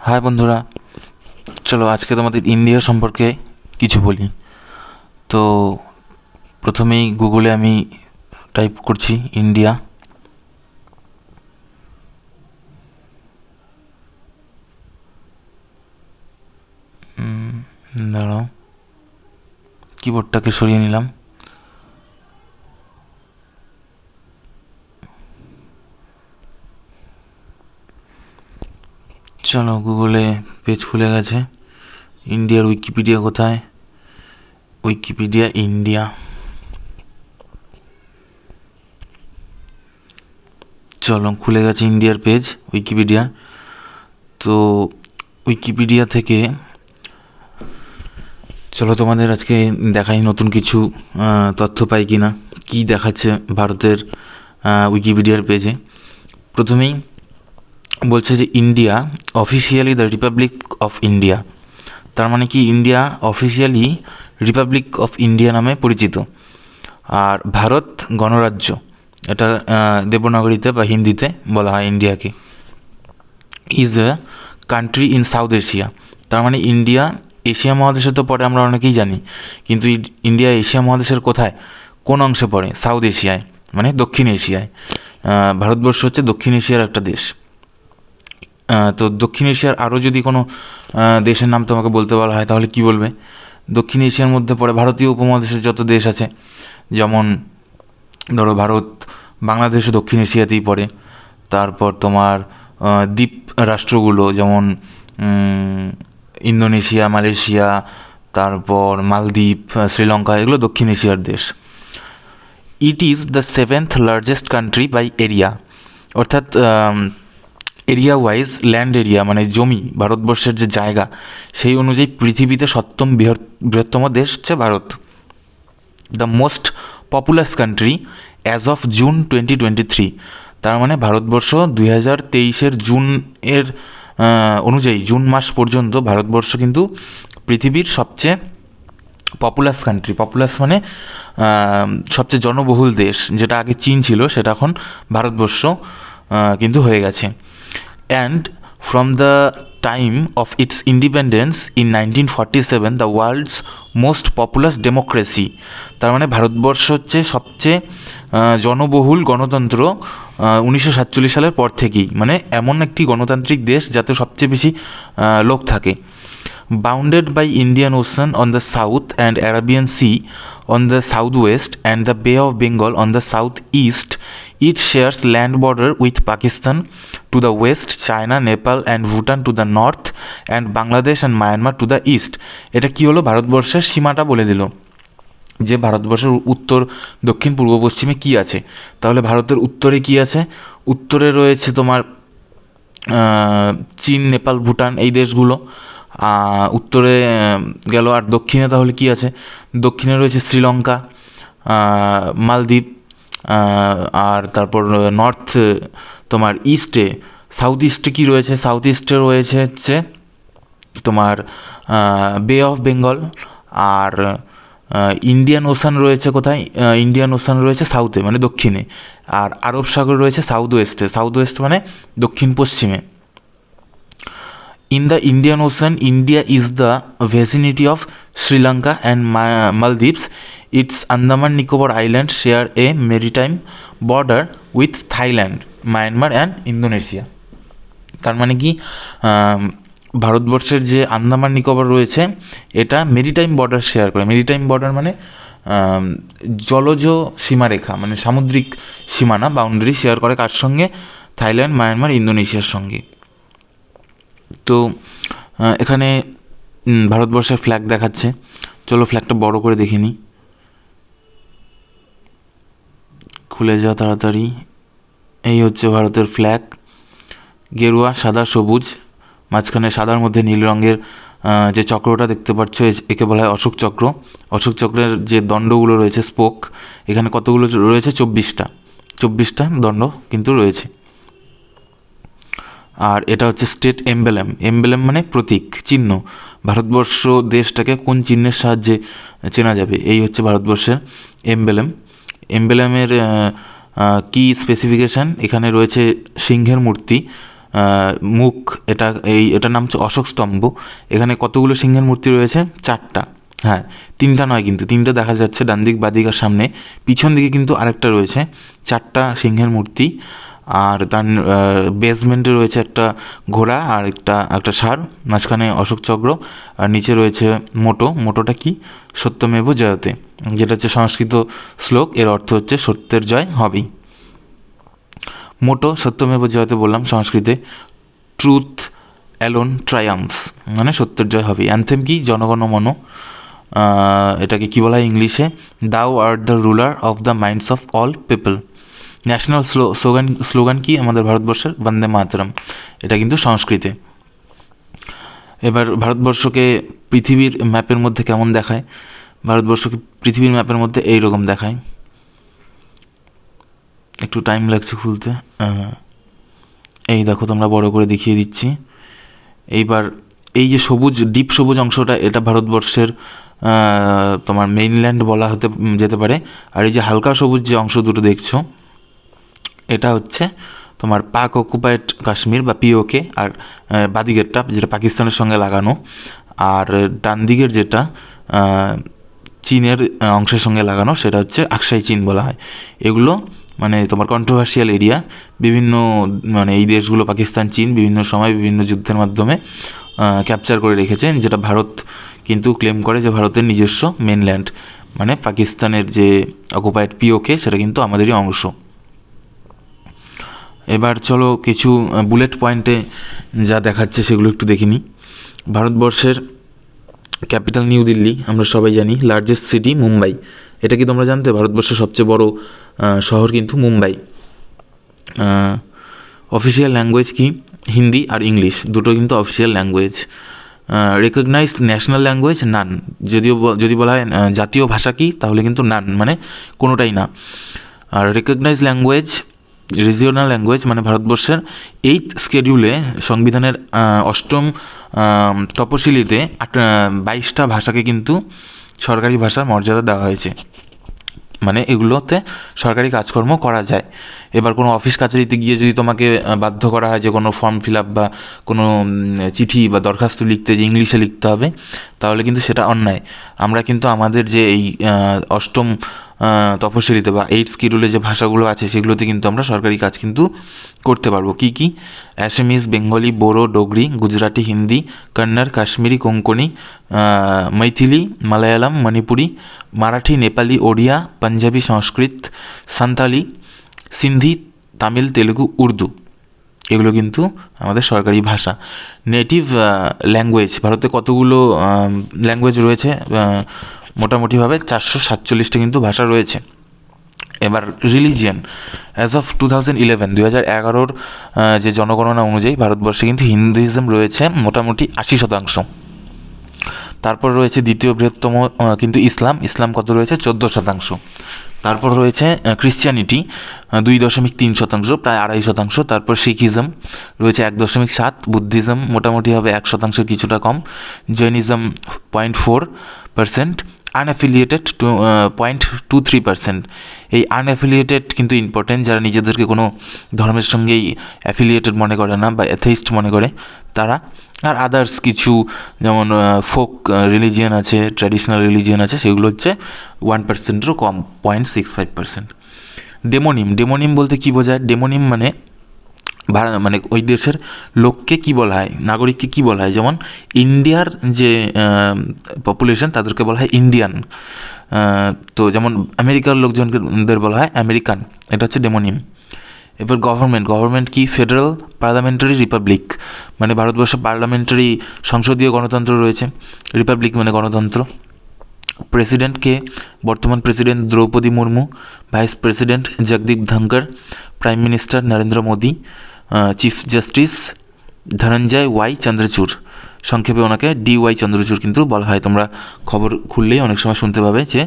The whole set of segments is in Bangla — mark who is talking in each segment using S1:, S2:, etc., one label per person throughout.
S1: হাই বন্ধুরা, চলো আজকে তোমাদের ইন্ডিয়া সম্পর্কে কিছু বলি। তো প্রথমেই গুগলে আমি টাইপ করছি ইন্ডিয়া। দাঁড়াও, কিবোর্ডটাকে সরিয়ে নিলাম। চলো, গুগলে পেজ খুলে গেছে। ইন্ডিয়ার উইকিপিডিয়া কোথায়? Wikipedia India. চলো, খুলে গেছে ইন্ডিয়ার পেজ উইকিপিডিয়া। তো উইকিপিডিয়া থেকে চলো তোমাদের আজকে দেখাই নতুন কিছু তথ্য পাই কি না, কী দেখাচ্ছে ভারতের উইকিপিডিয়ার পেজে। প্রথমেই বলছে যে India officially the Republic of India. তার মানে কি, India officially Republic of India নামে পরিচিত। আর ভারত গণরাজ্য, এটা দেবনাগরীতে বা হিন্দিতে বলা হয় ইন্ডিয়াকে। Is a country in South Asia. তার মানে ইন্ডিয়া এশিয়া মহাদেশে তো পড়ে, আমরা অনেকেই জানি, কিন্তু ইন্ডিয়া এশিয়া মহাদেশের কোথায়, কোন অংশে পড়ে? সাউথ এশিয়ায়, মানে দক্ষিণ এশিয়ায়। ভারতবর্ষ হচ্ছে দক্ষিণ এশিয়ার একটা দেশ। তো দক্ষিণ এশিয়ার আরও যদি কোনো দেশের নাম তোমাকে বলতে বলা হয় তাহলে কি বলবে? দক্ষিণ এশিয়ার মধ্যে পড়ে ভারতীয় উপমহাদেশের যত দেশ আছে, যেমন ধরো ভারত, বাংলাদেশও দক্ষিণ এশিয়াতেই পড়ে। তারপর তোমার দ্বীপ রাষ্ট্রগুলো, যেমন ইন্দোনেশিয়া, মালয়েশিয়া, তারপর মালদ্বীপ, শ্রীলঙ্কা, এগুলো দক্ষিণ এশিয়ার দেশ। It is the seventh largest country by area, অর্থাৎ এরিয়া ওয়াইজ, ল্যান্ড এরিয়া মানে জমি, ভারতবর্ষের যে জায়গা সেই অনুযায়ী পৃথিবীতে সপ্তম বৃহত্তম দেশ হচ্ছে Bharat. The most populous country as of June 2023। তার মানে ভারতবর্ষ 2023-এর জুন এর অনুযায়ী, জুন মাস পর্যন্ত ভারতবর্ষ কিন্তু পৃথিবীর সবচেয়ে পপুলাস কান্ট্রি। পপুলাস মানে সবচেয়ে জনবহুল দেশ, যেটা আগে চীন ছিল সেটা এখন ভারতবর্ষ কিন্তু হয়ে গেছে। And from the time of its independence in 1947 the world's most populous democracy. তার মানে ভারতবর্ষ হচ্ছে সবচেয়ে জনবহুল গণতন্ত্র 1947 সালের পর থেকেই, মানে এমন একটি গণতান্ত্রিক দেশ যাতে সবচেয়ে বেশি লোক থাকে। Bounded by Indian Ocean on the south and Arabian Sea on the southwest and the Bay of Bengal on the southeast, it shares land border with Pakistan to the west, China, Nepal and Bhutan to the north, and Bangladesh and Myanmar to the east. এটা কি হলো? ভারতবর্ষের সীমাটা বলে দিল যে ভারতবর্ষের উত্তর, দক্ষিণ, পূর্ব, পশ্চিমে কি আছে। তাহলে ভারতের উত্তরে কি আছে? উত্তরে রয়েছে তোমার চীন, নেপাল, ভুটান, এই দেশগুলো উত্তরে গেল। আর দক্ষিণে তাহলে কি আছে? দক্ষিণে রয়েছে শ্রীলঙ্কা, মালদ্বীপ, আর তারপর নর্থ, তোমার ইস্টে, সাউথ ইস্টে কী রয়েছে? সাউথ ইস্টে রয়েছে হচ্ছে তোমার বে অফ বেঙ্গল। আর ইন্ডিয়ান ওশান রয়েছে কোথায়? ইন্ডিয়ান ওশান রয়েছে সাউথে, মানে দক্ষিণে। আর আরব সাগর রয়েছে সাউথ ওয়েস্টে। সাউথ ওয়েস্ট মানে দক্ষিণ পশ্চিমে। In the Indian Ocean, India is the vicinity of Sri Lanka and Maldives. Its Andaman Nicobar Islands share a maritime border with Thailand, Myanmar and Indonesia. তার মানে কি, ভারতবর্ষের যে আন্দামান নিকোবর রয়েছে এটা মেরিটাইম বর্ডার শেয়ার করে। মেরিটাইম বর্ডার মানে জলজ সীমারেখা, মানে সামুদ্রিক সীমানা, বাউন্ডারি শেয়ার করে কার সঙ্গে? থাইল্যান্ড, মায়ানমার, ইন্দোনেশিয়ার সঙ্গে। তো এখানে ভারতবর্ষের ফ্ল্যাগ দেখাচ্ছে। চলো ফ্ল্যাগটা বড় করে দেখে নিই। খুলে যাও তাড়াতাড়ি। এই হচ্ছে ভারতের ফ্ল্যাগ, গেরুয়া, সাদা, সবুজ, মাঝখানে সাদার মধ্যে নীল রঙের যে চক্রটা দেখতে পাচ্ছ একে বলা হয় অশোক চক্র। অশোক চক্রের যে দণ্ডগুলো রয়েছে, স্পোক, এখানে কতগুলো রয়েছে? 24টা দণ্ড কিন্তু রয়েছে। আর এটা হচ্ছে স্টেট এমব্লেম। এমব্লেম মানে প্রতীক, চিহ্ন। ভারতবর্ষ দেশটাকে কোন চিহ্নের সাহায্যে চেনা যাবে? এই হচ্ছে ভারতবর্ষের এমব্লেম। এমব্লেমের কি স্পেসিফিকেশান? এখানে রয়েছে সিংহের মূর্তি, মুখ, এটার নাম হচ্ছে অশোক স্তম্ভ। এখানে কতগুলো সিংহের মূর্তি রয়েছে? 4টা। হ্যাঁ, 3টা নয়, কিন্তু 3টে দেখা যাচ্ছে ডান দিক বাঁ দিক আর সামনে। পিছন দিকে কিন্তু আরেকটা রয়েছে, 4টা সিংহের মূর্তি। আর তার বেসমেন্টে রয়েছে একটা ঘোড়া আর একটা ষাঁড়, মাঝখানে অশোক চক্র, আর নিচে রয়েছে মোটোটা কি? সত্যমেব জয়তে, যেটা হচ্ছে সংস্কৃত শ্লোক, এর অর্থ হচ্ছে সত্যের জয় হবেই। মোটো সত্যমেব জয়তে বললাম সংস্কৃতে, ট্রুথ অ্যালোন ট্রায়াম্পস, মানে সত্যের জয় হবে। অ্যানথেম কি? জনগণ মন। এটাকে কী বলা হয় ইংলিশে? দাও art the ruler of the minds of all people. National slogan কি আমাদের ভারতবর্ষের? বন্দে মাতরম। এটা কিন্তু সংস্কৃতে। এবার ভারতবর্ষকে পৃথিবীর ম্যাপের মধ্যে কেমন দেখায়? ভারতবর্ষকে পৃথিবীর ম্যাপের মধ্যে এইরকম দেখায়, একটু টাইম লাগছে খুলতে। এই দেখো, তোমরা বড় করে দেখিয়ে দিচ্ছি। এইবার এই যে সবুজ, ডিপ সবুজ অংশটা, এটা ভারতবর্ষের তোমার মেইনল্যান্ড বলা হতে যেতে পারে। আর এই যে হালকা সবুজ যে অংশ দুটো দেখছো, এটা হচ্ছে তোমার পাক অকুপাইড কাশ্মীর বা পিওকে। আর বাদিকেরটা যেটা পাকিস্তানের সঙ্গে লাগানো, আর ডান দিকের যেটা চীনের অংশের সঙ্গে লাগানো, সেটা হচ্ছে আকসাই চীন বলা হয়। এগুলো মানে তোমার কন্ট্রোভার্সিয়াল এরিয়া। বিভিন্ন মানে এই দেশগুলো, পাকিস্তান, চীন, বিভিন্ন সময় বিভিন্ন যুদ্ধের মাধ্যমে ক্যাপচার করে রেখেছে, যেটা ভারত কিন্তু ক্লেম করে যে ভারতের নিজস্ব মেনল্যান্ড। মানে পাকিস্তানের যে অকুপাইড পিওকে, সেটা কিন্তু আমাদেরই অংশ। এবার চলো কিছু বুলেট পয়েন্টে যা দেখাচ্ছে সেগুলো একটু দেখে নিই। ভারতবর্ষের ক্যাপিটাল নিউ দিল্লি, আমরা সবাই জানি। লার্জেস্ট সিটি মুম্বাই, এটা কি তোমরা জানতে? ভারতবর্ষের সবচেয়ে বড় শহর কিন্তু মুম্বাই। অফিসিয়াল ল্যাঙ্গুয়েজ কি? হিন্দি আর ইংলিশ, দুটো কিন্তু official language. Recognised national language none, যদি বলা হয় জাতীয় ভাষা কি, তাহলে কিন্তু নান, মানে কোনোটাই না। আর রেকগনাইজ ল্যাঙ্গুয়েজ, রিজিওনাল ল্যাঙ্গুয়েজ, মানে ভারতবর্ষের 8th শিডিউলে, সংবিধানের 8ম তপশিলিতে 22টা ভাষাকে কিন্তু সরকারি ভাষার মর্যাদা দেওয়া হয়েছে। মানে এগুলোতে সরকারি কাজকর্ম করা যায়। এবার কোনো অফিস কাছারিতে গিয়ে যদি তোমাকে বাধ্য করা হয় যে কোনো ফর্ম ফিল আপ বা কোনো চিঠি বা দরখাস্ত লিখতে, যে ইংলিশে লিখতে হবে, তাহলে কিন্তু সেটা অন্যায়। আমরা কিন্তু আমাদের যে এই 8ম তপশিলিতে বা 8th শিডিউলে যে ভাষাগুলো আছে, সেগুলোতে কিন্তু আমরা সরকারি কাজ কিন্তু করতে পারবো। কী কী? অ্যাসামিজ, বেঙ্গলি, বোরো, ডোগরি, গুজরাটি, হিন্দি, কন্নড়, কাশ্মীরি, কোঙ্কনি, মৈথিলি, মালায়ালাম, মণিপুরি, মারাঠি, নেপালি, ওড়িয়া, পাঞ্জাবি, সংস্কৃত, সান্তালি, সিন্ধি, তামিল, তেলুগু, উর্দু, এগুলো কিন্তু আমাদের সরকারি ভাষা। নেটিভ ল্যাঙ্গুয়েজ, ভারতে কতগুলো ল্যাঙ্গুয়েজ রয়েছে? মোটামুটিভাবে 447টা কিন্তু ভাষা রয়েছে। এবার রিলিজিয়ান, অ্যাজ অফ 2011 যে জনগণনা অনুযায়ী ভারতবর্ষে কিন্তু হিন্দুইজম রয়েছে মোটামুটি 80%। তারপর রয়েছে দ্বিতীয় বৃহত্তম কিন্তু ইসলাম কত রয়েছে? 14%। তারপর রয়েছে ক্রিশ্চিয়ানিটি 2.3%, প্রায় 2.5%। তারপর শিখিজম রয়েছে 1.7, বুদ্ধিজম মোটামুটি হবে 1% কিছুটা কম, জৈনিজম 0.4%, আনঅ্যাফিলিয়েটেড 0.23%। এই আনঅ্যাফিলিয়েটেড কিন্তু ইম্পর্টেন্ট, যারা নিজেদেরকে কোনো ধর্মের সঙ্গেই অ্যাফিলিয়েটেড মনে করে না বা অ্যাথেইস্ট মনে করে তারা। আর আদার্স কিছু যেমন ফোক রিলিজিয়ান আছে, ট্র্যাডিশনাল রিলিজিয়ান আছে, সেগুলো হচ্ছে 1%-এরও কম, 0.65%। ডেমোনিম বলতে কী বোঝায়? ডেমোনিম মানে ওই দেশের লোককে কী বলা হয়, নাগরিককে কী বলা হয়। যেমন ইন্ডিয়ার যে পপুলেশন, তাদেরকে বলা হয় ইন্ডিয়ান। তো যেমন আমেরিকার লোকজনদের বলা হয় আমেরিকান, এটা হচ্ছে ডেমোনিম। এবার গভর্নমেন্ট কি? ফেডারেল পার্লামেন্টারি রিপাবলিক, মানে ভারতবর্ষে পার্লামেন্টারি সংসদীয় গণতন্ত্র রয়েছে, রিপাবলিক মানে গণতন্ত্র। প্রেসিডেন্টকে? বর্তমান president Droupadi Murmu, vice president Jagdeep Dhankhar, prime minister Narendra Modi, chief justice Dhananjaya Y Chandrachud, সংক্ষেপে ওনাকে DY চন্দ্রচূড় কিন্তু বলা হয়। তোমরা খবর খুললেই অনেক সময় শুনতে পাবে যে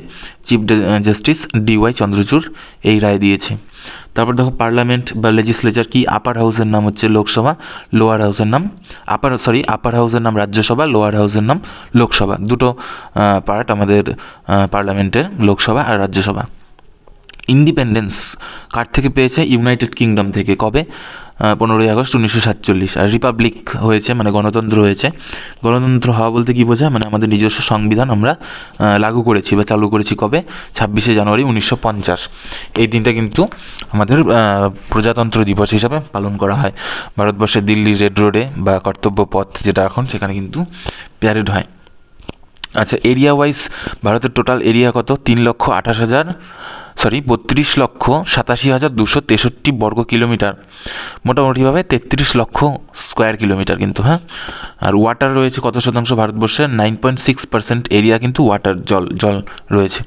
S1: চিফ জাস্টিস DY চন্দ্রচূড় এই রায় দিয়েছে। তারপর দেখো পার্লামেন্ট বা লেজিসলেচার কি? আপার হাউসের নাম হচ্ছে লোকসভা, লোয়ার হাউসের নাম আপার হাউসের নাম রাজ্যসভা, লোয়ার হাউসের নাম লোকসভা। দুটো পার্ট আমাদের পার্লামেন্টের, লোকসভা আর রাজ্যসভা। ইন্ডিপেন্ডেন্স কার থেকে পেয়েছে? ইউনাইটেড কিংডম থেকে। কবে? 15ই আগস্ট 1947। আর রিপাবলিক হয়েছে মানে গণতন্ত্র হয়েছে। গণতন্ত্র হওয়া বলতে কী বোঝায়, মানে আমাদের নিজস্ব সংবিধান আমরা লাগু করেছি বা চালু করেছি কবে, 26শে জানুয়ারি 1950। এই দিনটা কিন্তু আমাদের প্রজাতন্ত্র দিবস হিসাবে পালন করা হয়। ভারতবর্ষের দিল্লি রেড রোডে বা কর্তব্য পথ যেটা এখন, সেখানে কিন্তু প্যারেড হয়। আচ্ছা, এরিয়া ওয়াইজ ভারতের টোটাল এরিয়া কত? 32,87,263 বর্গ কিলোমিটার, মোটামুটিভাবে 33 লক্ষ স্কোয়ার কিলোমিটার কিন্তু, হ্যাঁ। আর ওয়াটার রয়েছে কত শতাংশ? ভারতবর্ষের 9.6% এরিয়া কিন্তু ওয়াটার, জল রয়েছে।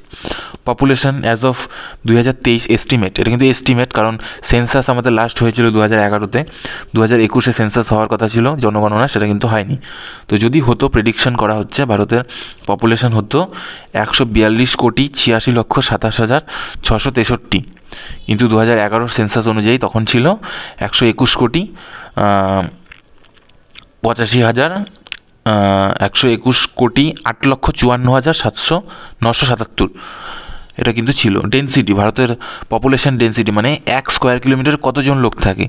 S1: পপুলেশন অ্যাজ অফ 2023 এস্টিমেট, এটা কিন্তু এস্টিমেট, কারণ সেন্সাস আমাদের লাস্ট হয়েছিল 2011-তে। 2021-এ সেন্সাস হওয়ার কথা ছিল, জনগণনা, সেটা কিন্তু হয়নি। তো যদি হতো, প্রেডিকশন করা হচ্ছে ভারতের পপুলেশন হতো 142,86,27,663, কিন্তু 2011 সেন্সাস অনুযায়ী তখন ছিল 121,8,54,977। এটা কিন্তু ছিল ডেন্সিটি, ভারতের পপুলেশন ডেন্সিটি, মানে 1 স্কোয়ার কিলোমিটার কতজন লোক থাকে?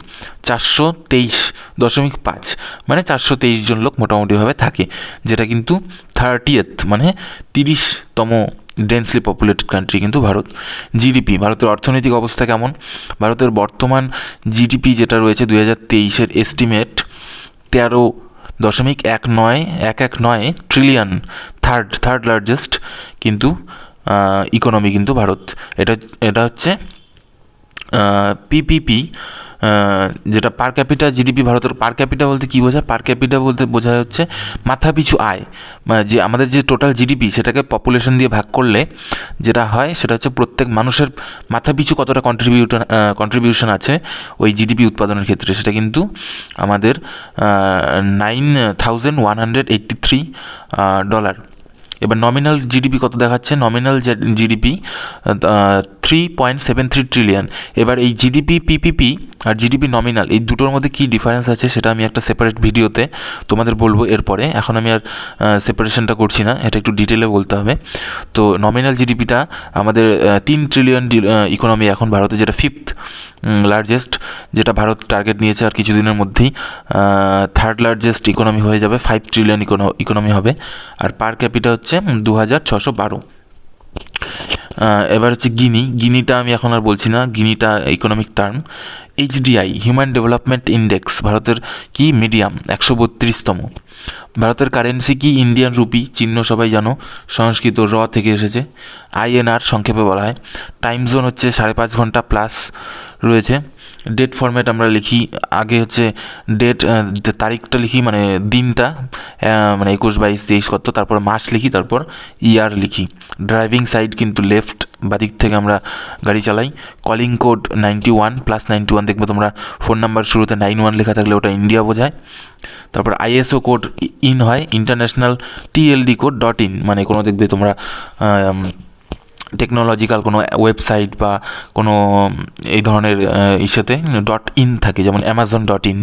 S1: 423.5, মানে 423 জন লোক মোটামুটিভাবে থাকে, যেটা কিন্তু 30th, মানে 30তম ডেন্সলি পপুলেটেড কান্ট্রি কিন্তু ভারত। জিডিপি, ভারতের অর্থনৈতিক অবস্থা কেমন? ভারতের বর্তমান জিডিপি যেটা রয়েছে 2023-এর এস্টিমেট 13.19 ট্রিলিয়ন, থার্ড লার্জেস্ট কিন্তু ইকোনমি কিন্তু ভারত। এটা হচ্ছে পিপিপি, যেটা পার ক্যাপিটা জিডিপি। ভারতের পার ক্যাপিটা বলতে কী বোঝায়? পার ক্যাপিটা বলতে বোঝায় হচ্ছে মাথাপিছু আয়, মানে যে আমাদের যে টোটাল জিডিপি, সেটাকে পপুলেশন দিয়ে ভাগ করলে যেটা হয়, সেটা হচ্ছে প্রত্যেক মানুষের মাথাপিছু কতটা কন্ট্রিবিউশন আছে ওই জিডিপি উৎপাদনের ক্ষেত্রে, সেটা কিন্তু আমাদের $9,183। এবার নমিনাল জিডিপি কত দেখাচ্ছে? Nominal GDP 3.73 trillion. এবার এই জিডিপি পিপিপি আর জিডিপি নমিনাল, এই দুটোর মধ্যে কী ডিফারেন্স আছে সেটা আমি একটা সেপারেট ভিডিওতে তোমাদের বলবো এরপরে। এখন আমি আর সেপারেশনটা করছি না, এটা একটু ডিটেলে বলতে হবে। তো নমিনাল জিডিপিটা আমাদের 3 ট্রিলিয়ন ইকোনমি এখন ভারতে, যেটা 5th লার্জেস্ট, যেটা ভারত টার্গেট নিয়েছে আর কিছুদিনের মধ্যেই থার্ড লার্জেস্ট ইকোনমি হয়ে যাবে, 5 ট্রিলিয়ন ইকোনমি হবে। আর পার ক্যাপিটা হচ্ছে 2,612। এবার হচ্ছে গিনিটা আমি এখন আর বলছি না, গিনিটা economic term. HDI, human development index, ভারতের কি মিডিয়াম, 132তম। ভারতের কারেন্সি কি? ইন্ডিয়ান রুপি, চিহ্ন সবাই জানো, সংস্কৃত র থেকে এসেছে। আইএনআর সংক্ষেপে বলা হয়। টাইম জোন হচ্ছে 5.5 ঘন্টা প্লাস রয়েছে। ডেট ফরম্যাট আমরা লিখি, আগে হচ্ছে ডেট, তারিখটা লিখি, মানে দিনটা, মানে 21, 22, 23 কত, তারপর মাস লিখি, তারপর ইয়ার লিখি। ড্রাইভিং সাইড কিন্তু লেফট, বাদিক থেকে আমরা গাড়ি চালাই। কলিং কোড 91 +91, দেখবে তোমরা ফোন নাম্বার শুরুতে 91 লেখা থাকলে ওটা ইন্ডিয়া বোঝায়। তারপর আইএসও কোড ইন হয়, ইন্টারন্যাশনাল টিএলডি কোড .in, মানে কোনো দেখবে তোমরা টেকনোলজিক্যাল কোনো ওয়েবসাইট বা কোনো এই ধরনের ইস্যুতে .in থাকে, যেমন Amazon.in,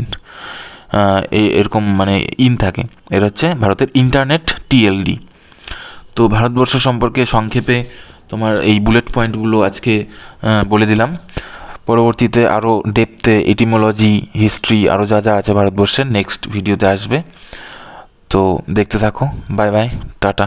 S1: এরকম মানে ইন থাকে। এর হচ্ছে ভারতের ইন্টারনেট টিএলডি। তো ভারতবর্ষ সম্পর্কে সংক্ষেপে তোমার এই বুলেট পয়েন্টগুলো আজকে বলে দিলাম। পরবর্তীতে আরও ডেপথে এটিমোলজি, হিস্ট্রি, আরও যা যা আছে ভারতবর্ষের, নেক্সট ভিডিওতে আসবে। তো দেখতে থাকো। Bye bye, tata.